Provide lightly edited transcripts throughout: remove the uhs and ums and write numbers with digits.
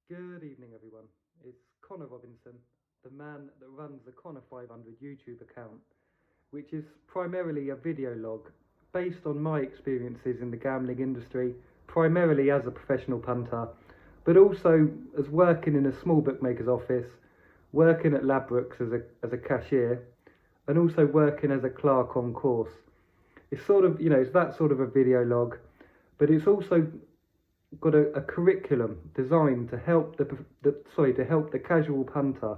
Good evening, everyone. It's Connor Robinson, the man that runs the Connor 500 YouTube account, which is primarily a video log based on my experiences in the gambling industry, primarily as a professional punter, but also as working in a small bookmaker's office, working at Ladbrokes as a cashier, and also working as a clerk on course. It's sort of, it's that sort of a video log, but it's also got a curriculum designed to help to help the casual punter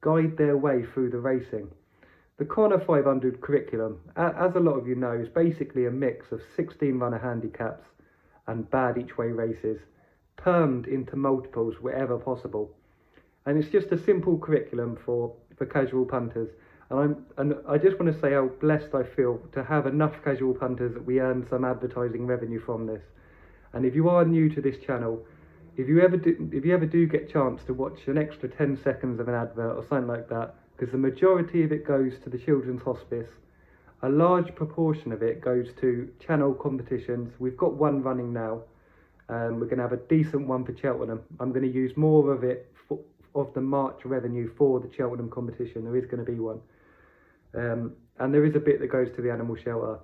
guide their way through the racing. The Connor 500 curriculum, as a lot of you know, is basically a mix of 16 runner handicaps and bad each way races, termed into multiples wherever possible. And it's just a simple curriculum for casual punters. And I just want to say how blessed I feel to have enough casual punters that we earn some advertising revenue from this. And if you are new to this channel, if you ever do get a chance to watch an extra 10 seconds of an advert or something like that, because the majority of it goes to the Children's Hospice, a large proportion of it goes to channel competitions. We've got one running now. We're going to have a decent one for Cheltenham. I'm going to use more of it of the March revenue for the Cheltenham competition. There is going to be one, and there is a bit that goes to the animal shelter.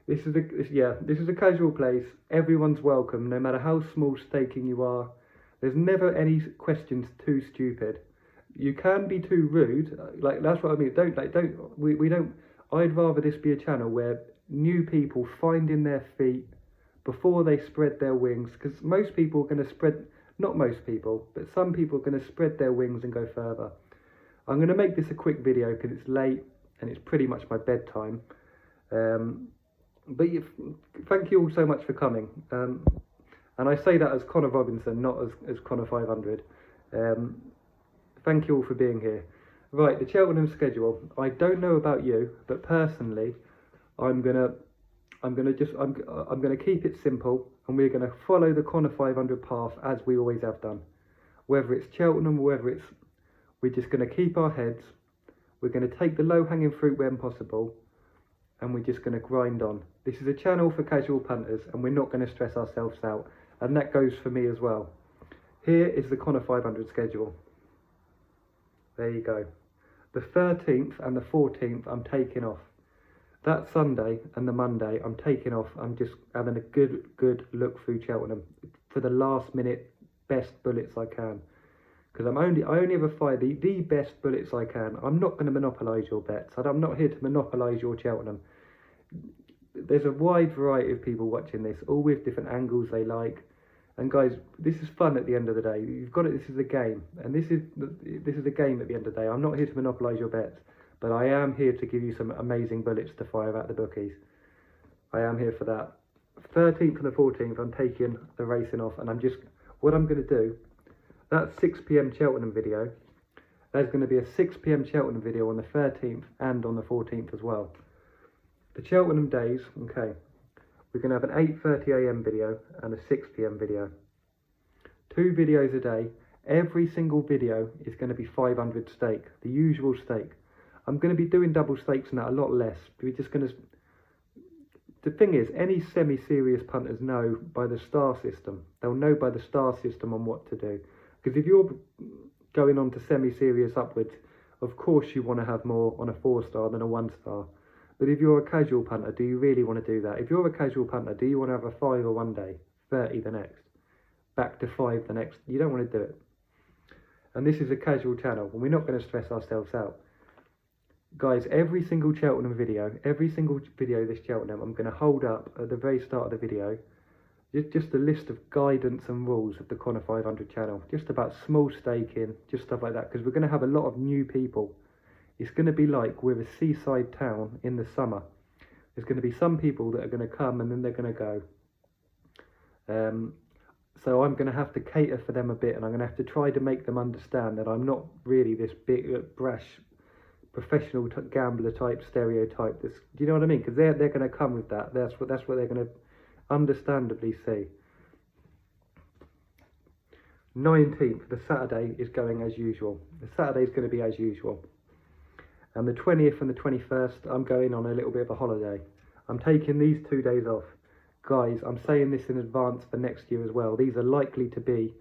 This is a casual place. Everyone's welcome, no matter how small staking you are. There's never any questions too stupid. You can be too rude, that's what I mean. We don't. I'd rather this be a channel where new people finding their feet before they spread their wings, because most people are going to spread. Not most people, but some people are going to spread their wings and go further. I'm going to make this a quick video because it's late and it's pretty much my bedtime. But thank you all so much for coming. And I say that as Connor Robinson, not as Connor 500. Thank you all for being here. Right, the Cheltenham schedule. I don't know about you, but personally, I'm gonna keep it simple, and we're gonna follow the Connor 500 path as we always have done. Whether it's Cheltenham, we're just gonna keep our heads. We're gonna take the low-hanging fruit when possible, and we're just going to grind on. This is a channel for casual punters, and we're not going to stress ourselves out, and that goes for me as well. Here is the Connor 500 schedule. There you go. The 13th and the 14th I'm taking off. That Sunday and the Monday I'm taking off. I'm just having a good look through Cheltenham for the last minute best bullets I can, because I only ever fire the best bullets I can. I'm not going to monopolise your bets. I'm not here to monopolise your Cheltenham. There's a wide variety of people watching this, all with different angles they like. And guys, this is fun at the end of the day. You've got it. This is a game, and this is a game at the end of the day. I'm not here to monopolise your bets, but I am here to give you some amazing bullets to fire at the bookies. I am here for that. 13th and the 14th, I'm taking the racing off, and what I'm going to do. That 6 PM Cheltenham video, there's going to be a 6 PM Cheltenham video on the 13th and on the 14th as well. The Cheltenham days, okay, we're going to have an 8:30 AM video and a 6 PM video. 2 videos a day. Every single video is going to be 500 stake, the usual stake. I'm going to be doing double stakes and that a lot less. We're just going to... The thing is, any semi-serious punters know by the star system. They'll know by the star system on what to do. Because if you're going on to semi-serious upwards, of course you want to have more on a 4-star than a 1-star. But if you're a casual punter, do you really want to do that? If you're a casual punter, do you want to have a 5 one day, 30 the next, back to 5 the next? You don't want to do it. And this is a casual channel, and we're not going to stress ourselves out. Guys, every single Cheltenham video, this Cheltenham, I'm going to hold up at the very start of the video, just a list of guidance and rules of the Connor 500 channel, just about small staking, just stuff like that, because we're going to have a lot of new people. It's going to be like we're a seaside town in the summer. There's going to be some people that are going to come and then they're going to go. So I'm going to have to cater for them a bit, and I'm going to have to try to make them understand that I'm not really this big, brash, professional gambler type stereotype. Do you know what I mean? Because they're going to come with that. That's what they're going to understandably see. 19th, the Saturday, is going as usual. The Saturday is going to be as usual. And the 20th and the 21st, I'm going on a little bit of a holiday. I'm taking these 2 days off. Guys, I'm saying this in advance for next year as well. These are likely to be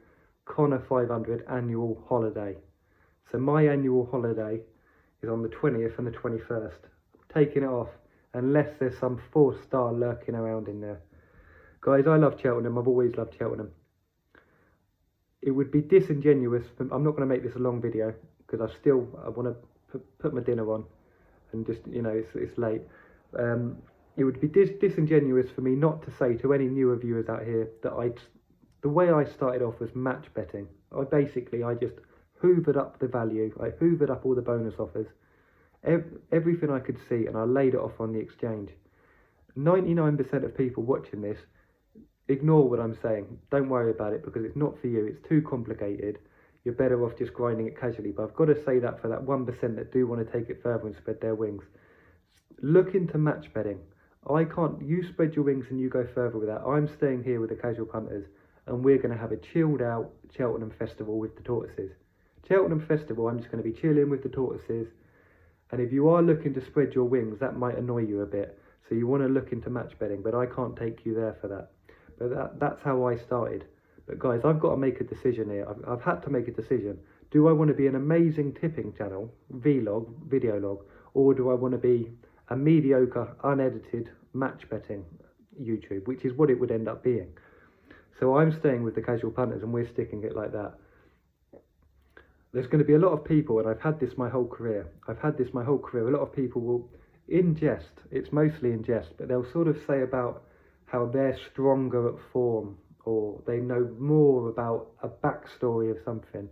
Connor 500 annual holiday. So my annual holiday is on the 20th and the 21st. I'm taking it off unless there's some 4-star lurking around in there. Guys, I love Cheltenham. I've always loved Cheltenham. It would be disingenuous. I'm not going to make this a long video because I want to put my dinner on and just, you know, it's late. It would be disingenuous for me not to say to any newer viewers out here that the way I started off was match betting. I just hoovered up the value. I hoovered up all the bonus offers, everything I could see, and I laid it off on the exchange. 99% of people watching this, ignore what I'm saying. Don't worry about it because it's not for you. It's too complicated. You're better off just grinding it casually. But I've got to say that for that 1% that do want to take it further and spread their wings. Look into match betting. You spread your wings and you go further with that. I'm staying here with the casual punters and we're going to have a chilled out Cheltenham festival with the tortoises. Cheltenham festival, I'm just going to be chilling with the tortoises. And if you are looking to spread your wings, that might annoy you a bit. So you want to look into match betting, but I can't take you there for that. But that's how I started. But guys, I've got to make a decision here. I've had to make a decision. Do I want to be an amazing tipping channel, vlog, video log, or do I want to be a mediocre, unedited match betting YouTube, which is what it would end up being? So I'm staying with the casual punters and we're sticking it like that. There's going to be a lot of people, and I've had this my whole career. A lot of people will, in jest, it's mostly in jest, but they'll sort of say about how they're stronger at form, or they know more about a backstory of something.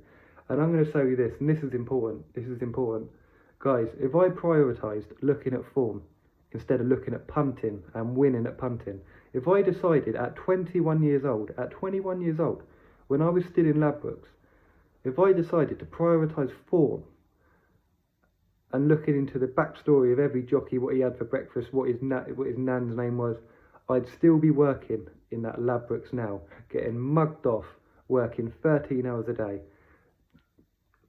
And I'm going to show you this, and this is important. Guys, if I prioritised looking at form instead of looking at punting and winning at punting, if I decided at 21 years old, when I was still in Ladbrokes, if I decided to prioritise form and looking into the backstory of every jockey, what he had for breakfast, what his nan's name was, I'd still be working in that Ladbrokes now, getting mugged off, working 13 hours a day.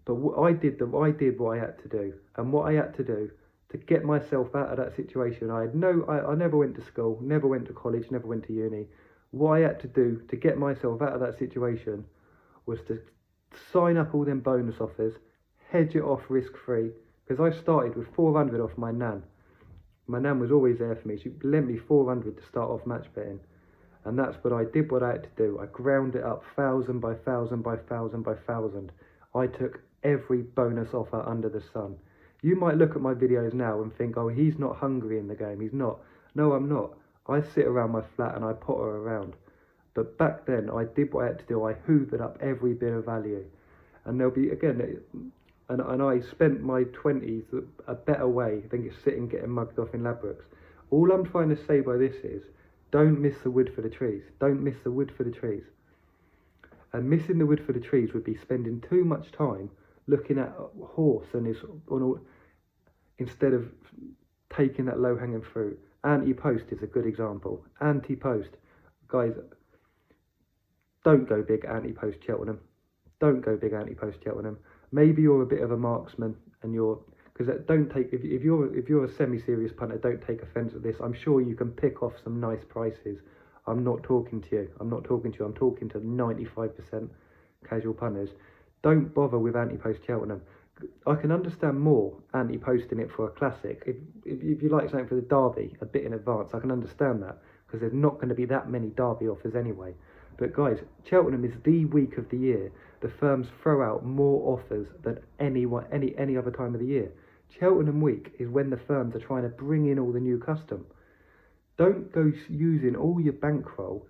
But I did what I had to do, and what I had to do to get myself out of that situation. I never went to school, never went to college, never went to uni. What I had to do to get myself out of that situation was to sign up all them bonus offers, hedge it off risk-free, because I started with 400 off my nan. My nan was always there for me. She lent me 400 to start off match betting. And that's what I did, what I had to do. I ground it up 1,000 by 1,000 by 1,000 by 1,000. I took every bonus offer under the sun. You might look at my videos now and think, oh, he's not hungry in the game. He's not. No, I'm not. I sit around my flat and I potter around. But back then, I did what I had to do. I hoovered up every bit of value. And there'll be, again, and I spent my 20s a better way than just sitting getting mugged off in Ladbrokes. All I'm trying to say by this is, don't miss the wood for the trees. Don't miss the wood for the trees. And missing the wood for the trees would be spending too much time looking at a horse and instead of taking that low-hanging fruit. Anti-post is a good example. Anti-post. Guys, don't go big anti-post Cheltenham. Don't go big anti-post Cheltenham. Maybe you're a bit of a marksman and if you're a semi-serious punter, don't take offence at this. I'm sure you can pick off some nice prices. I'm not talking to you. I'm talking to 95% casual punters. Don't bother with anti-post Cheltenham. I can understand more anti-posting it for a classic. If you like something for the derby a bit in advance, I can understand that because there's not going to be that many derby offers anyway. But guys, Cheltenham is the week of the year the firms throw out more offers than any other time of the year. Cheltenham week is when the firms are trying to bring in all the new custom. Don't go using all your bankroll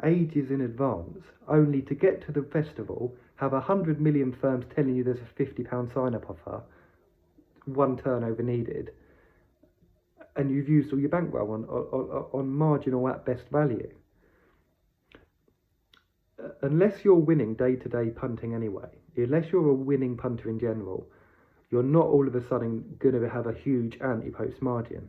ages in advance, only to get to the festival, have 100 million firms telling you there's a £50 sign-up offer, one turnover needed, and you've used all your bankroll on marginal at best value. Unless you're winning day-to-day punting anyway, unless you're a winning punter in general, you're not all of a sudden going to have a huge anti-post margin.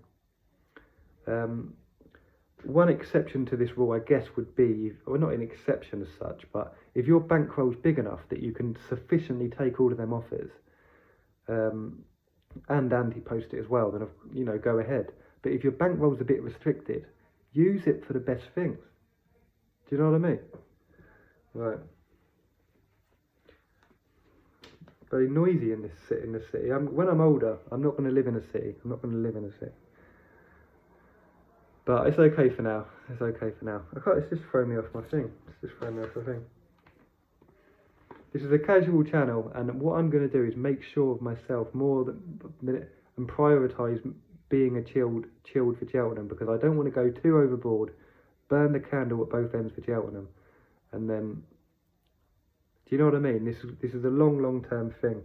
One exception to this rule, I guess, would be, well, not an exception as such, but if your bankroll's big enough that you can sufficiently take all of them offers and anti-post it as well, then, go ahead. But if your bankroll's a bit restricted, use it for the best things. Do you know what I mean? Right. very noisy in the city. When I'm older, I'm not going to live in a city. I'm not going to live in a city. But it's okay for now. It's okay for now. It's just throwing me off my thing. It's just throwing me off my thing. This is a casual channel, and what I'm going to do is make sure of myself and prioritise being a chilled for Cheltenham, because I don't want to go too overboard, burn the candle at both ends for Cheltenham, and then, do you know what I mean? This is a long term thing.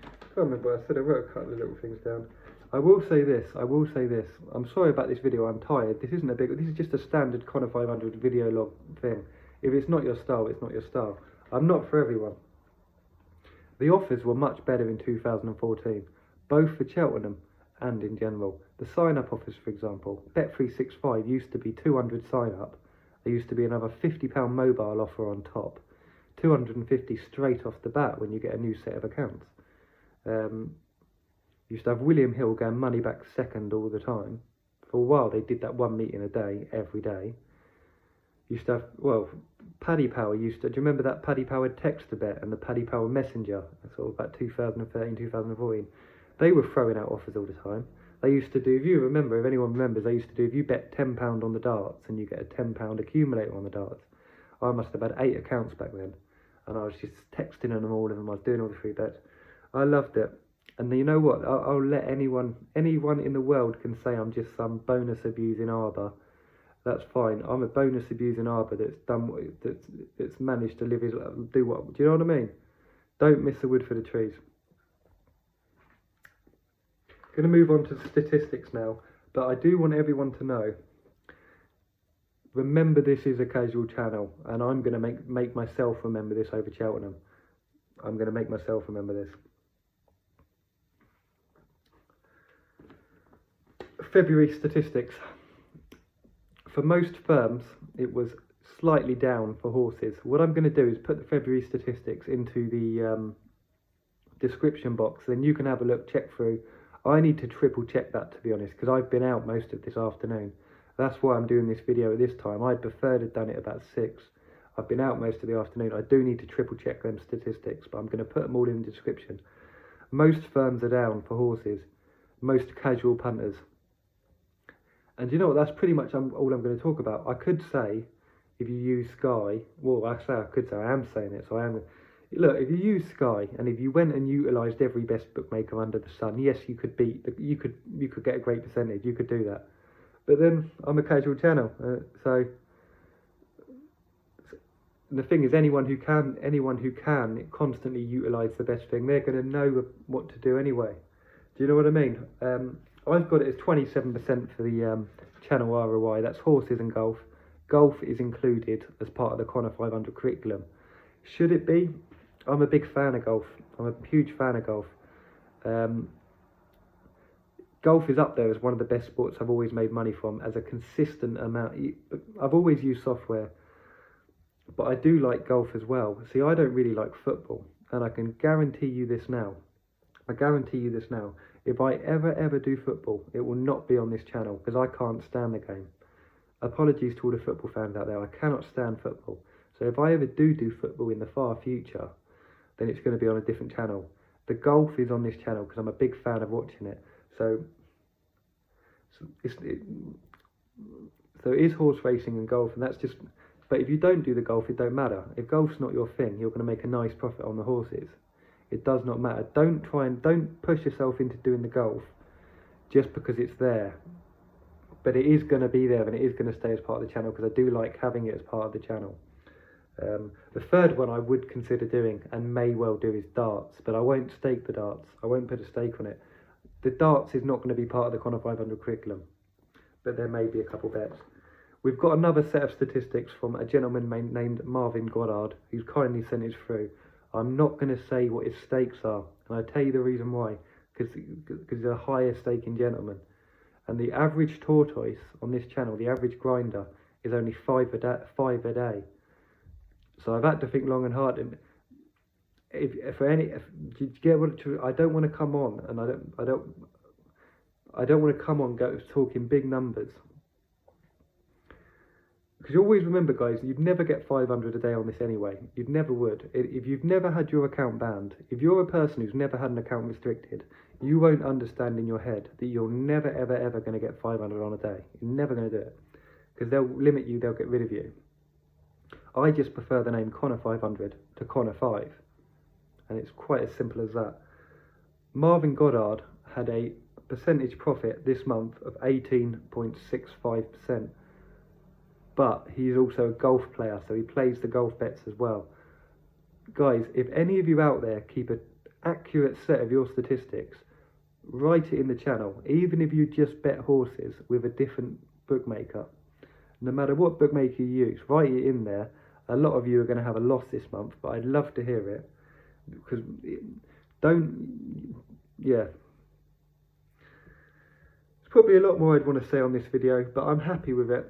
I can't remember what I said. I wrote a couple of little things down. I will say this. I'm sorry about this video. I'm tired. This is just a standard Connor 500 video log thing. If it's not your style, it's not your style. I'm not for everyone. The offers were much better in 2014, both for Cheltenham and in general. The sign-up offers, for example, Bet365 used to be 200 sign-up. There used to be another £50 mobile offer on top, 250 straight off the bat when you get a new set of accounts. Used to have William Hill going money back second all the time. For a while they did that one meeting a day, every day. Used to have, well, Paddy Power do you remember that Paddy Power text a bet and the Paddy Power Messenger, sort of about 2013, 2014? They were throwing out offers all the time. They used to do, if anyone remembers, they used to do, if you bet £10 on the darts and you get a £10 accumulator on the darts. I must have had 8 accounts back then, and I was just texting on them, all of them. I was doing all the free bets. I loved it. And you know what? I'll let anyone in the world can say I'm just some bonus abusing arbor. That's fine. I'm a bonus abusing arbor that's managed to do what? Do you know what I mean? Don't miss the wood for the trees. Going to move on to the statistics now, but I do want everyone to know. Remember, this is a casual channel, and I'm going to make myself remember this over Cheltenham. I'm going to make myself remember this. February statistics. For most firms, it was slightly down for horses. What I'm going to do is put the February statistics into the description box, then you can have a look, check through. I need to triple check that, to be honest, because I've been out most of this afternoon. That's why I'm doing this video at this time. I'd prefer to have done it about 6. I've been out most of the afternoon. I do need to triple check them statistics, but I'm going to put them all in the description. Most firms are down for horses. Most casual punters. And you know what, that's pretty much all I'm going to talk about. I could say, if you use Sky, well, I am saying it, so I am. Look, if you use Sky, and if you went and utilised every best bookmaker under the sun, yes, you could you could get a great percentage, you could do that. But then, I'm a casual channel, so the thing is, anyone who can constantly utilise the best thing, they're going to know what to do anyway. Do you know what I mean? I've got it as 27% for the channel ROI. That's horses and golf. Golf is included as part of the Connor 500 curriculum. Should it be? I'm a big fan of golf. I'm a huge fan of golf. Golf is up there as one of the best sports I've always made money from, as a consistent amount. I've always used software, but I do like golf as well. See, I don't really like football, and I can guarantee you this now. If I ever do football, it will not be on this channel, because I can't stand the game. Apologies to all the football fans out there, I cannot stand football. So if I ever do football in the far future, then it's going to be on a different channel. The golf is on this channel because I'm a big fan of watching it. So it is horse racing and golf, and that's just. But if you don't do the golf, it don't matter. If golf's not your thing, you're going to make a nice profit on the horses. It does not matter. Don't push yourself into doing the golf just because it's there. But it is going to be there, and it is going to stay as part of the channel, because I do like having it as part of the channel. The third one I would consider doing, and may well do, is darts, but I won't stake the darts. I won't put a stake on it. The darts is not going to be part of the Connor 500 curriculum, but there may be a couple bets. We've got another set of statistics from a gentleman named Marvin Goddard, who's kindly sent us through. I'm not going to say what his stakes are, and I'll tell you the reason why, because he's a higher staking gentleman. And the average tortoise on this channel, the average grinder, is only 5 a day. So I've had to think long and hard. And do you get what I don't want to come on, and I don't want to come on talking big numbers. Because you always remember, guys, you'd never get 500 a day on this anyway. You never would. If you've never had your account banned, if you're a person who's never had an account restricted, you won't understand in your head that you're never, ever, ever going to get 500 on a day. You're never going to do it. Because they'll limit you, they'll get rid of you. I just prefer the name Connor 500 to Connor 5. And it's quite as simple as that. Marvin Goddard had a percentage profit this month of 18.65%. But he's also a golf player, so he plays the golf bets as well. Guys, if any of you out there keep an accurate set of your statistics, write it in the channel. Even if you just bet horses with a different bookmaker, no matter what bookmaker you use, write it in there. A lot of you are going to have a loss this month, but I'd love to hear it. Because yeah. There's probably a lot more I'd want to say on this video, but I'm happy with it.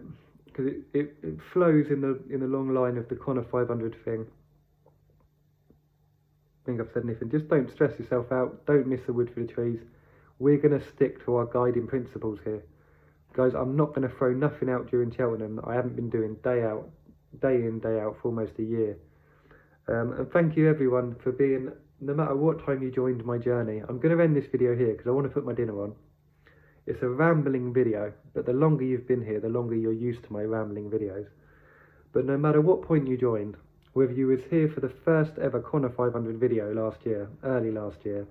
Because it flows in the long line of the Connor 500 thing. I think I've said anything. Just don't stress yourself out. Don't miss the wood for the trees. We're going to stick to our guiding principles here. Guys, I'm not going to throw nothing out during Cheltenham that I haven't been doing day in, day out for almost a year. And thank you everyone for being, no matter what time you joined my journey. I'm going to end this video here because I want to put my dinner on. It's a rambling video, but the longer you've been here, the longer you're used to my rambling videos. But no matter what point you joined, whether you was here for the first ever Connor 500 video last year, early last year,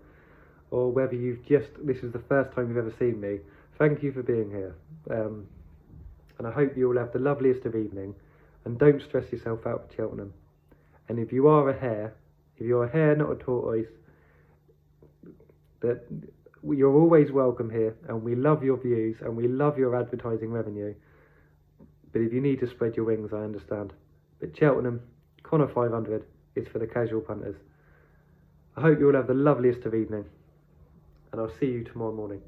or whether this is the first time you've ever seen me, thank you for being here. And I hope you all have the loveliest of evening, and don't stress yourself out for Cheltenham. And if you are a hare, if you're a hare, not a tortoise, that you're always welcome here, and we love your views and we love your advertising revenue. But if you need to spread your wings, I understand. But Cheltenham, Connor 500 is for the casual punters. I hope you all have the loveliest of evening, and I'll see you tomorrow morning.